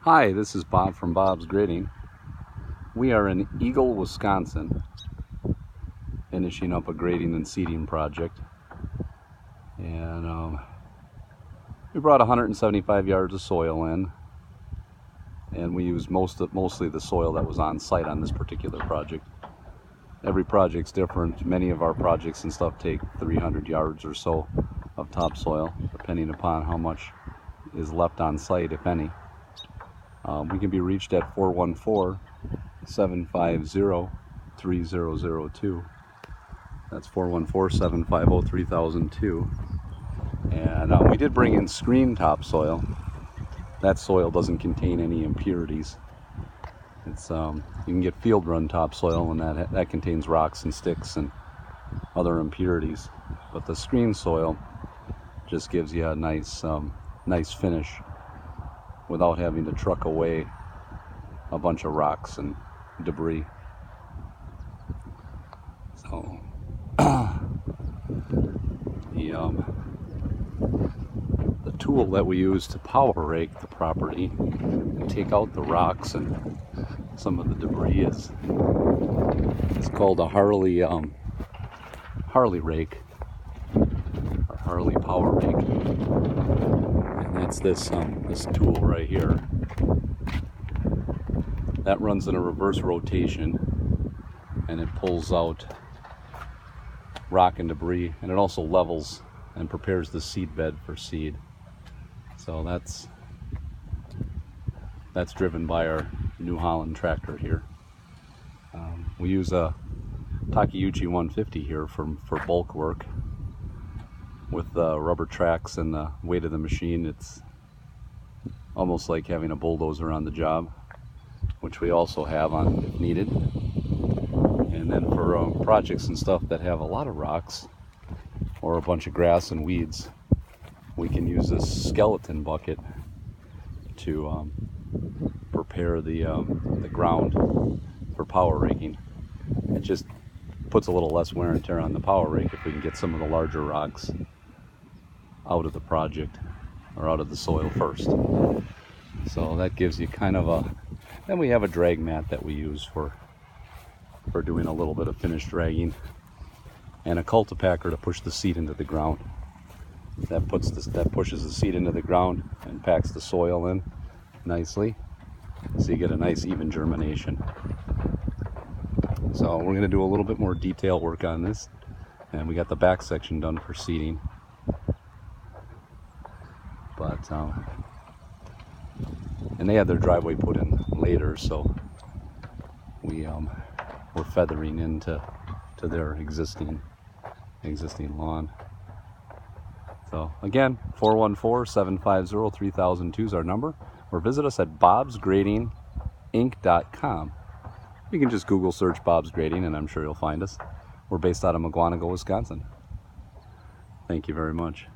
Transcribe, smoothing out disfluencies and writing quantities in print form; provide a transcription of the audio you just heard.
Hi, this is Bob from Bob's Grading. We are in Eagle, Wisconsin, finishing up a grading and seeding project. And we brought 175 yards of soil in, and we used mostly the soil that was on site on this particular project. Every project's different. Many of our projects and stuff take 300 yards or so of topsoil, depending upon how much is left on site, if any. We can be reached at 414-750-3002. That's 414-750-3002. And we did bring in screen topsoil. That soil doesn't contain any impurities. It's you can get field run topsoil, and that contains rocks and sticks and other impurities. But the screen soil just gives you a nice finish without having to truck away a bunch of rocks and debris. So the tool that we use to power rake the property and take out the rocks and some of the debris is called a Harley rake, or Harley power rake. And that's this tool right here. That runs in a reverse rotation, and it pulls out rock and debris, and it also levels and prepares the seed bed for seed. So that's driven by our New Holland tractor here. We use a Takeuchi 150 here for bulk work. With the rubber tracks and the weight of the machine, it's almost like having a bulldozer on the job, which we also have on if needed. And then for projects and stuff that have a lot of rocks or a bunch of grass and weeds, we can use this skeleton bucket to prepare the ground for power raking. It just puts a little less wear and tear on the power rake if we can get some of the larger rocks out of the project or out of the soil first. So that gives you kind of then we have a drag mat that we use for doing a little bit of finish dragging, and a cultipacker to push the seed into the ground. That pushes the seed into the ground and packs the soil in nicely, so you get a nice even germination. So we're going to do a little bit more detail work on this, and we got the back section done for seeding. But and they had their driveway put in later, so we're feathering into their existing lawn. So again, 414-750-3002 is our number, or visit us at bobsgradinginc.com. You can just Google search Bob's Grading, and I'm sure you'll find us. We're based out of Mugwanago, Wisconsin. Thank you very much.